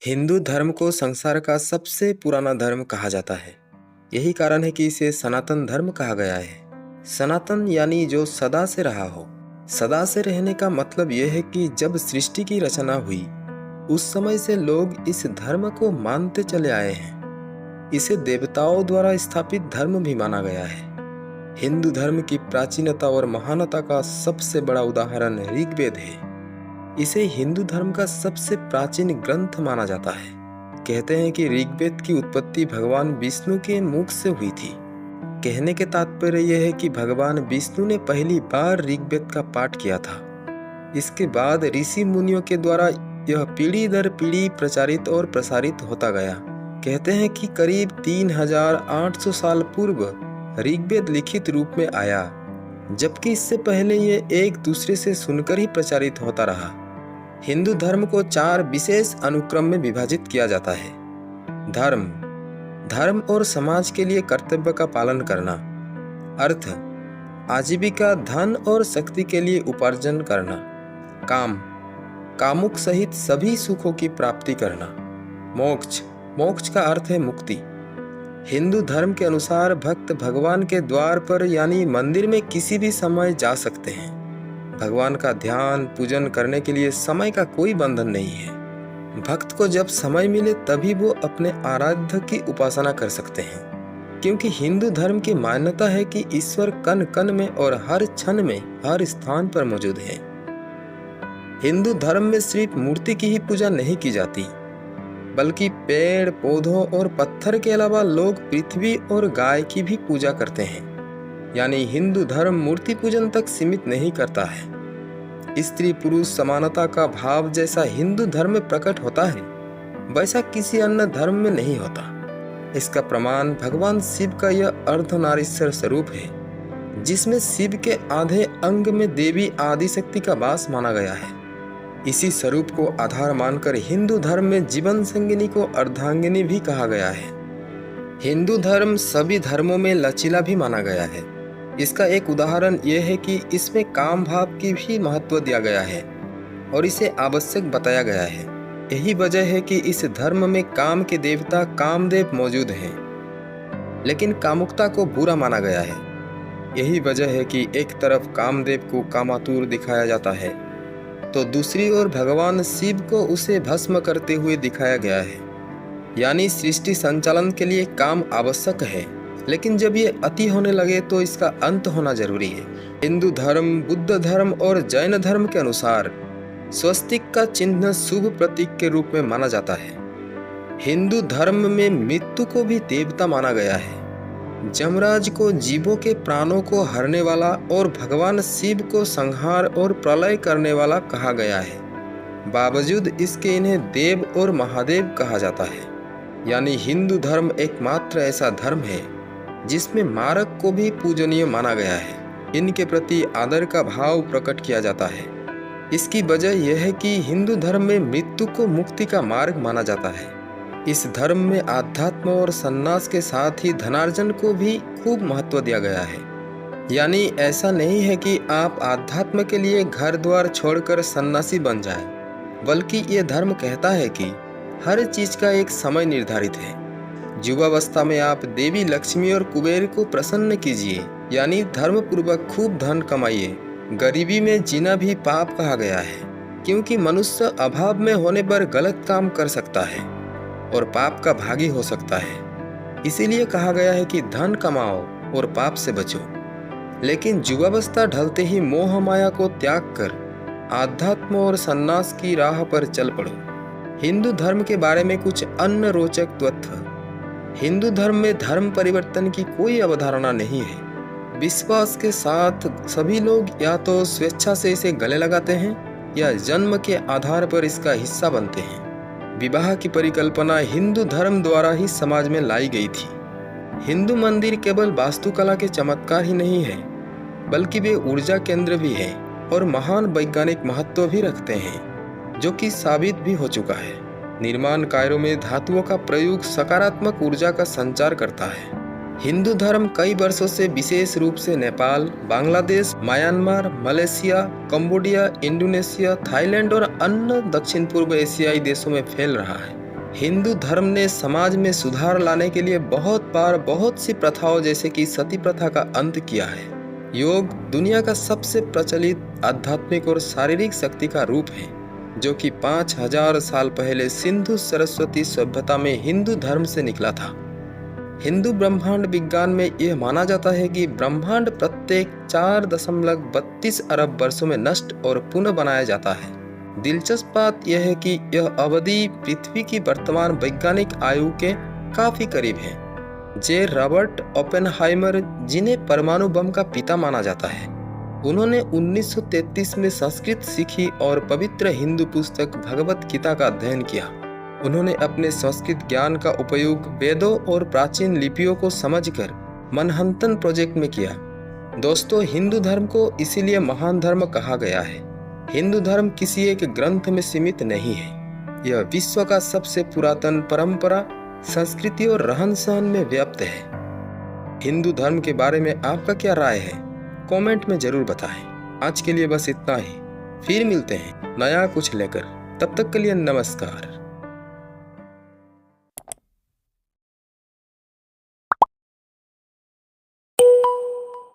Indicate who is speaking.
Speaker 1: हिंदू धर्म को संसार का सबसे पुराना धर्म कहा जाता है। यही कारण है कि इसे सनातन धर्म कहा गया है। सनातन यानी जो सदा से रहा हो। सदा से रहने का मतलब यह है कि जब सृष्टि की रचना हुई उस समय से लोग इस धर्म को मानते चले आए हैं। इसे देवताओं द्वारा स्थापित धर्म भी माना गया है। हिंदू धर्म की प्राचीनता और महानता का सबसे बड़ा उदाहरण ऋग्वेद है। इसे हिंदू धर्म का सबसे प्राचीन ग्रंथ माना जाता है। कहते हैं कि ऋग्वेद की उत्पत्ति भगवान विष्णु के मुख से हुई थी। कहने के तात्पर्य यह है कि भगवान विष्णु ने पहली बार ऋग्वेद का पाठ किया था। इसके बाद ऋषि मुनियों के द्वारा यह पीढ़ी दर पीढ़ी प्रचारित और प्रसारित होता गया। कहते हैं कि करीब 3800 साल पूर्व ऋग्वेद लिखित रूप में आया, जबकि इससे पहले ये एक दूसरे से सुनकर ही प्रचारित होता रहा। हिंदू धर्म को 4 विशेष अनुक्रम में विभाजित किया जाता है। धर्म और समाज के लिए कर्तव्य का पालन करना। अर्थ, आजीविका, धन और शक्ति के लिए उपार्जन करना। कामुक सहित सभी सुखों की प्राप्ति करना। मोक्ष का अर्थ है मुक्ति। हिंदू धर्म के अनुसार भक्त भगवान के द्वार पर यानी मंदिर में किसी भी समय जा सकते हैं। भगवान का ध्यान पूजन करने के लिए समय का कोई बंधन नहीं है। भक्त को जब समय मिले तभी वो अपने आराध्य की उपासना कर सकते हैं, क्योंकि हिंदू धर्म की मान्यता है कि ईश्वर कण कण में और हर क्षण में हर स्थान पर मौजूद है। हिंदू धर्म में सिर्फ मूर्ति की ही पूजा नहीं की जाती, बल्कि पेड़ पौधों और पत्थर के अलावा लोग पृथ्वी और गाय की भी पूजा करते हैं। यानी हिंदू धर्म मूर्ति पूजन तक सीमित नहीं करता है। स्त्री पुरुष समानता का भाव जैसा हिंदू धर्म में प्रकट होता है, वैसा किसी अन्य धर्म में नहीं होता। इसका प्रमाण भगवान शिव का यह अर्धनारीश्वर स्वरूप है, जिसमें शिव के आधे अंग में देवी आदिशक्ति का वास माना गया है। इसी स्वरूप को आधार मानकर हिंदू धर्म में जीवन संगिनी को अर्धांगिनी भी कहा गया है। हिंदू धर्म सभी धर्मों में लचीला भी माना गया है। इसका एक उदाहरण यह है कि इसमें काम भाव की भी महत्व दिया गया है और इसे आवश्यक बताया गया है। यही वजह है कि इस धर्म में काम के देवता कामदेव मौजूद हैं, लेकिन कामुकता को बुरा माना गया है। यही वजह है कि एक तरफ कामदेव को कामातुर दिखाया जाता है, तो दूसरी ओर भगवान शिव को उसे भस्म करते हुए दिखाया गया है। यानी सृष्टि संचालन के लिए काम आवश्यक है, लेकिन जब ये अति होने लगे तो इसका अंत होना जरूरी है। हिंदू धर्म, बुद्ध धर्म और जैन धर्म के अनुसार स्वस्तिक का चिन्ह शुभ प्रतीक के रूप में माना जाता है। हिंदू धर्म में मृत्यु को भी देवता माना गया है। यमराज को जीवों के प्राणों को हरने वाला और भगवान शिव को संहार और प्रलय करने वाला कहा गया है। बावजूद इसके इन्हें देव और महादेव कहा जाता है। यानी हिंदू धर्म एकमात्र ऐसा धर्म है जिसमें मारक को भी पूजनीय माना गया है। इनके प्रति आदर का भाव प्रकट किया जाता है। इसकी वजह यह है कि हिंदू धर्म में मृत्यु को मुक्ति का मार्ग माना जाता है। इस धर्म में आध्यात्म और सन्यास के साथ ही धनार्जन को भी खूब महत्व दिया गया है। यानी ऐसा नहीं है कि आप आध्यात्म के लिए घर द्वार छोड़कर सन्यासी बन जाए, बल्कि ये धर्म कहता है कि हर चीज का एक समय निर्धारित है। युवावस्था में आप देवी लक्ष्मी और कुबेर को प्रसन्न कीजिए, यानी धर्म पूर्वक खूब धन कमाइए। गरीबी में जीना भी पाप कहा गया है, क्योंकि मनुष्य अभाव में होने पर गलत काम कर सकता है और पाप का भागी हो सकता है। इसीलिए कहा गया है कि धन कमाओ और पाप से बचो। लेकिन युवावस्था ढलते ही मोह माया को त्याग कर आध्यात्म और सन्यास की राह पर चल पड़ो। हिंदू धर्म के बारे में कुछ अन्य रोचक तथ्य। हिंदू धर्म में धर्म परिवर्तन की कोई अवधारणा नहीं है। विश्वास के साथ सभी लोग या तो स्वेच्छा से इसे गले लगाते हैं या जन्म के आधार पर इसका हिस्सा बनते हैं। विवाह की परिकल्पना हिंदू धर्म द्वारा ही समाज में लाई गई थी। हिंदू मंदिर केवल वास्तुकला के चमत्कार ही नहीं है, बल्कि वे ऊर्जा केंद्र भी है और महान वैज्ञानिक महत्व भी रखते हैं, जो कि साबित भी हो चुका है। निर्माण कार्यों में धातुओं का प्रयोग सकारात्मक ऊर्जा का संचार करता है। हिंदू धर्म कई वर्षों से विशेष रूप से Nepal, Bangladesh, Myanmar, Malaysia, Cambodia, Indonesia, Thailand और अन्य दक्षिण पूर्व एशियाई देशों में फैल रहा है। हिंदू धर्म ने समाज में सुधार लाने के लिए बहुत बार बहुत सी प्रथाओं जैसे कि सती प्रथा का अंत किया है। योग दुनिया का सबसे प्रचलित आध्यात्मिक और शारीरिक शक्ति का रूप है, जो कि 5000 साल पहले सिंधु सरस्वती सभ्यता में हिंदू धर्म से निकला था। हिंदू ब्रह्मांड विज्ञान में यह माना जाता है कि ब्रह्मांड प्रत्येक 4.32 अरब वर्षों में नष्ट और पुनः बनाया जाता है। दिलचस्प बात यह है कि यह अवधि पृथ्वी की वर्तमान वैज्ञानिक आयु के काफी करीब है। जे रॉबर्ट ओपेनहाइमर, जिन्हें परमाणु बम का पिता माना जाता है, उन्होंने 1933 में संस्कृत सीखी और पवित्र हिंदू पुस्तक भगवत गीता का अध्ययन किया। उन्होंने अपने संस्कृत ज्ञान का उपयोग वेदों और प्राचीन लिपियों को समझकर मनहंतन प्रोजेक्ट में किया। दोस्तों, हिंदू धर्म को इसीलिए महान धर्म कहा गया है। हिंदू धर्म किसी एक ग्रंथ में सीमित नहीं है। यह विश्व का सबसे पुरातन परंपरा, संस्कृति और रहन सहन में व्याप्त है। हिंदू धर्म के बारे में आपका क्या राय है? कमेंट में जरूर बताएं। आज के लिए बस इतना ही। फिर मिलते हैं नया कुछ लेकर। तब तक के लिए नमस्कार।